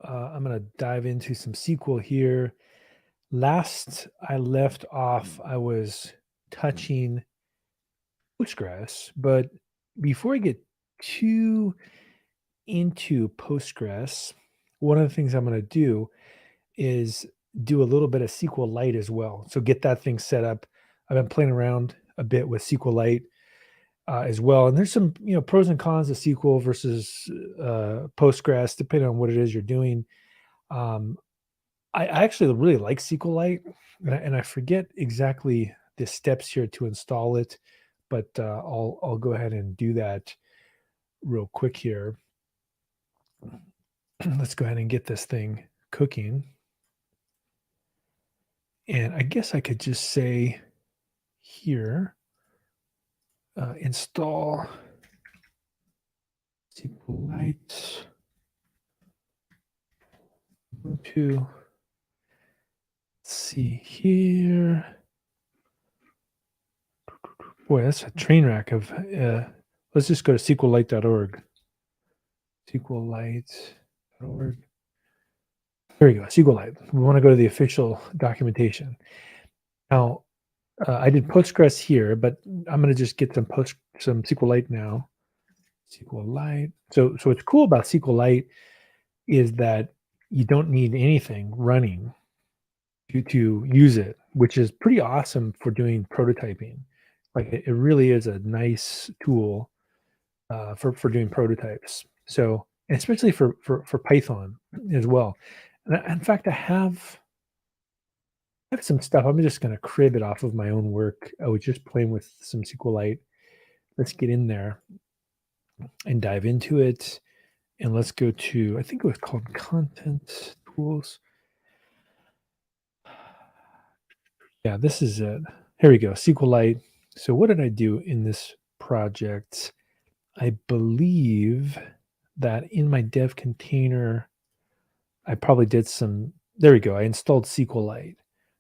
I'm going to dive into some SQL here. Last I left off, I was touching Postgres, but before I get too into Postgres, one of the things I'm going to do is do a little bit of SQLite as well. So get that thing set up. I've been playing around a bit with SQLite as well, and there's some pros and cons of SQL versus Postgres, depending on what it is you're doing. Um, I actually really like SQLite, and I forget exactly the steps here to install it, but I'll go ahead and do that real quick here. Let's go ahead and get this thing cooking. And I guess I could just say here, install SQLite to, let's see here. Boy, that's a train wreck of, let's just go to SQLite.org. SQLite.org. There we go, SQLite. We want to go to the official documentation. Now, I did Postgres here, but I'm going to just get some SQLite now. SQLite. So what's cool about SQLite is that you don't need anything running to use it, which is pretty awesome for doing prototyping. Like it really is a nice tool for doing prototypes. So especially for Python as well. And in fact, I have some stuff. I'm just going to crib it off of my own work. I was just playing with some SQLite. Let's get in there and dive into it. And let's go to, I think it was called Content Tools. Yeah, this is it. Here we go, SQLite. So what did I do in this project? I believe that in my dev container, I probably did some, there we go. I installed SQLite.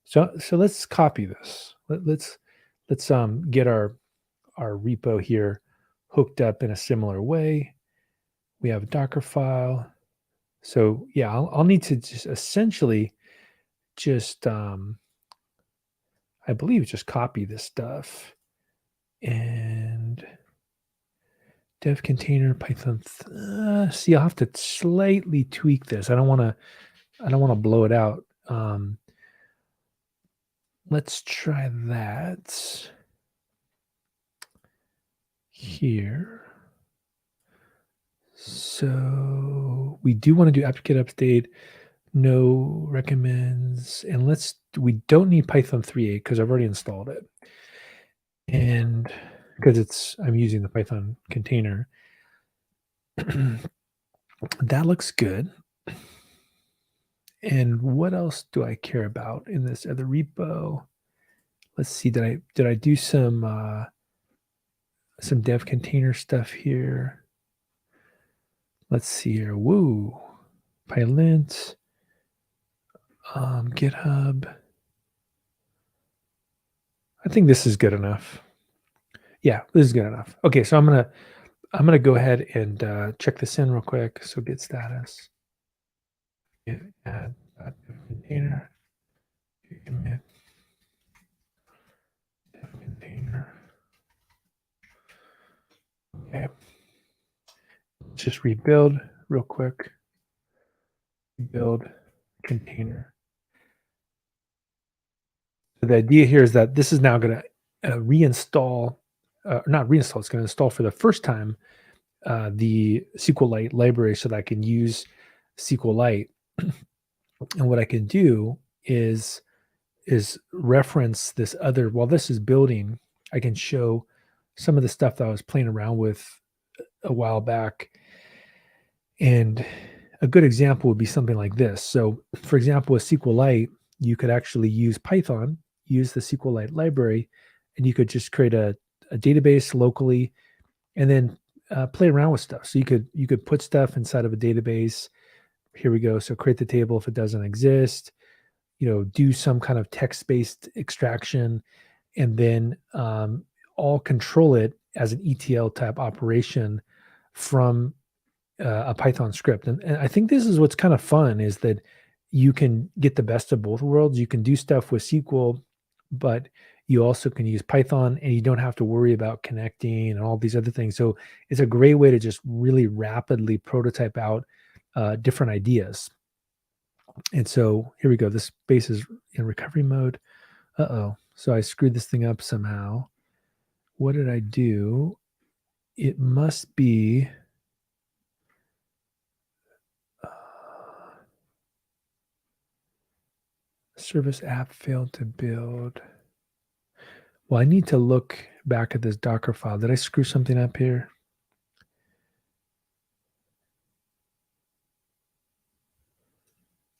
So let's copy this. Let's get our repo here hooked up in a similar way. We have a Docker file. So yeah, I'll need to just essentially just I believe just copy this stuff and dev container Python. See, I'll have to slightly tweak this. I don't want to blow it out. Let's try that here. So we do want to do apt-get update. No recommends, and we don't need Python 3.8 because I've already installed it. And because I'm using the Python container. That looks good. And what else do I care about in this other repo? Let's see, did I do some dev container stuff here? Let's see here. Woo, PyLint, GitHub. I think this is good enough. Yeah, this is good enough. Okay, so I'm gonna go ahead and check this in real quick. So git status, git add container, commit dev container. Okay, just rebuild real quick. Rebuild container. So the idea here is that this is now going to reinstall, not reinstall. It's going to install for the first time the SQLite library so that I can use SQLite. And what I can do is reference this other, while this is building, I can show some of the stuff that I was playing around with a while back. And a good example would be something like this. So for example, with SQLite, you could actually use Python, use the SQLite library, and you could just create a database locally and then play around with stuff. So you could put stuff inside of a database. Here we go. So create the table if it doesn't exist, do some kind of text-based extraction, and then all control it as an ETL type operation from a Python script. And I think this is what's kind of fun is that you can get the best of both worlds. You can do stuff with SQL, but you also can use Python and you don't have to worry about connecting and all these other things. So it's a great way to just really rapidly prototype out different ideas. And so here we go. This base is in recovery mode. Uh-oh. So I screwed this thing up somehow. What did I do? It must be service app failed to build. Well, I need to look back at this Docker file. Did I screw something up here?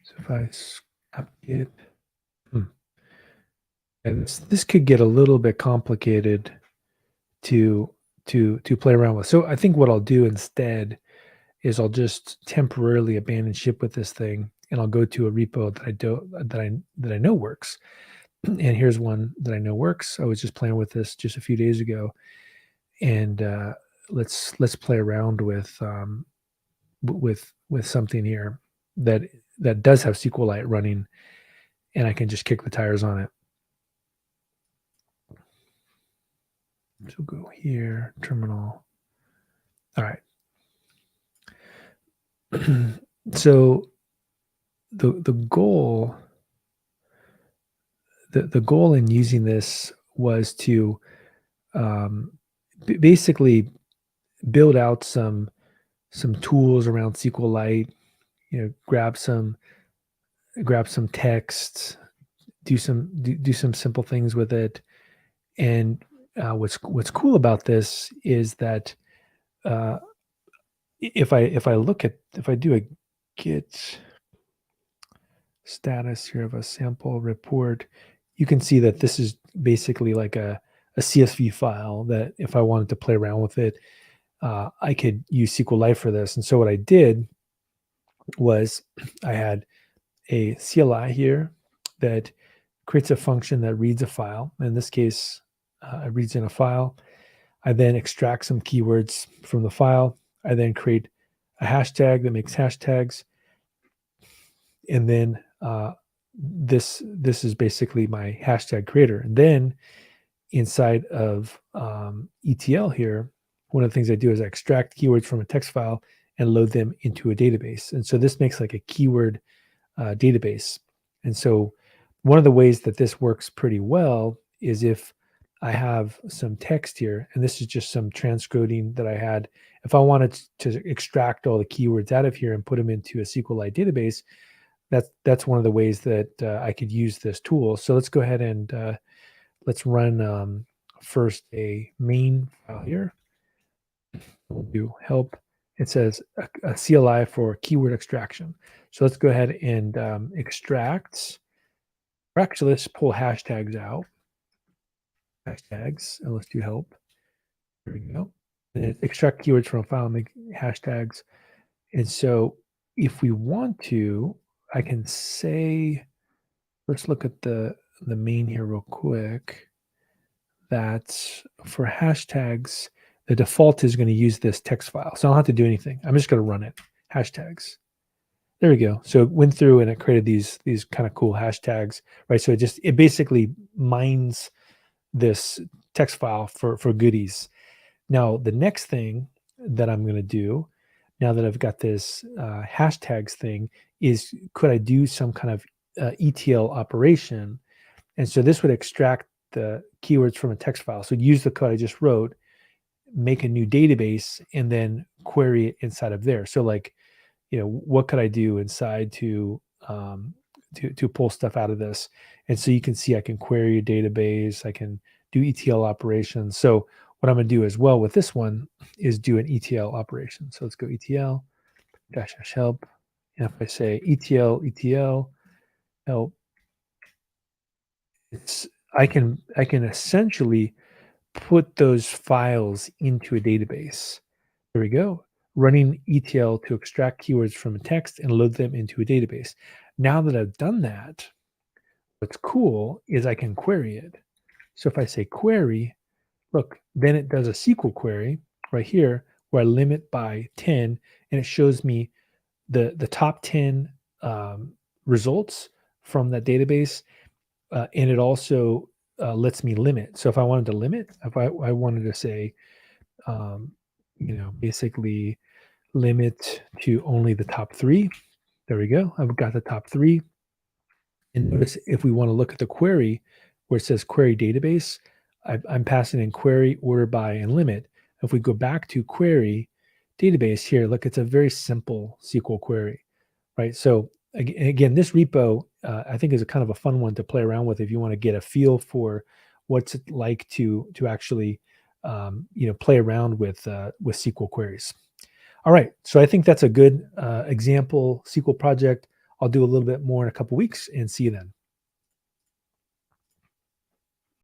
So if I snap it, and this could get a little bit complicated to play around with. So I think what I'll do instead is I'll just temporarily abandon ship with this thing, and I'll go to a repo that I know works. And here's one that I know works. I was just playing with this just a few days ago, and let's play around with something here that does have SQLite running, and I can just kick the tires on it. So go here, terminal. All right. So the goal in using this was to basically build out some tools around SQLite. Grab some text, do some simple things with it. And what's cool about this is that if I do a git status here of a sample report, you can see that this is basically like a CSV file that if I wanted to play around with it, I could use SQLite for this. And so what I did was I had a CLI here that creates a function that reads a file. In this case, it reads in a file. I then extract some keywords from the file. I then create a hashtag that makes hashtags. And then this is basically my hashtag creator. And then inside of ETL here, one of the things I do is I extract keywords from a text file and load them into a database. And so this makes like a keyword database. And so one of the ways that this works pretty well is if I have some text here, and this is just some transcoding that I had. If I wanted to extract all the keywords out of here and put them into a SQLite database, that's one of the ways that I could use this tool. So let's go ahead and let's run first a main file here. We'll do help. It says a CLI for keyword extraction. So let's go ahead and extract. Or actually, let's pull hashtags out. Hashtags, and let's do help. There we go. And extract keywords from a file, make hashtags. And so if we want to, I can say, let's look at the main here real quick, that for hashtags, the default is going to use this text file. So I don't have to do anything. I'm just going to run it. Hashtags. There we go. So it went through and it created these kind of cool hashtags, right? So it basically mines this text file for goodies. Now, the next thing that I'm going to do, now that I've got this hashtags thing, is could I do some kind of ETL operation? And so this would extract the keywords from a text file. So use the code I just wrote, make a new database, and then query it inside of there. So like, what could I do inside to pull stuff out of this? And so you can see I can query a database, I can do ETL operations. So what I'm going to do as well with this one is do an ETL operation. So let's go ETL -- help. And if I say ETL help, I can essentially put those files into a database. There we go. Running ETL to extract keywords from a text and load them into a database. Now that I've done that, what's cool is I can query it. So if I say query, look, then it does a SQL query right here where I limit by 10 and it shows me the top 10 results from that database, and it also lets me limit. So if I wanted to limit, if I wanted to say, um, basically limit to only the top 3, there we go. I've got the top 3. And notice if we want to look at the query where it says query database, I'm passing in query, order by, and limit. If we go back to query database here, look, it's a very simple SQL query, right? So again, this repo I think is a kind of a fun one to play around with if you want to get a feel for what's it like to actually play around with SQL queries. All right, so I think that's a good example SQL project. I'll do a little bit more in a couple weeks and see you then.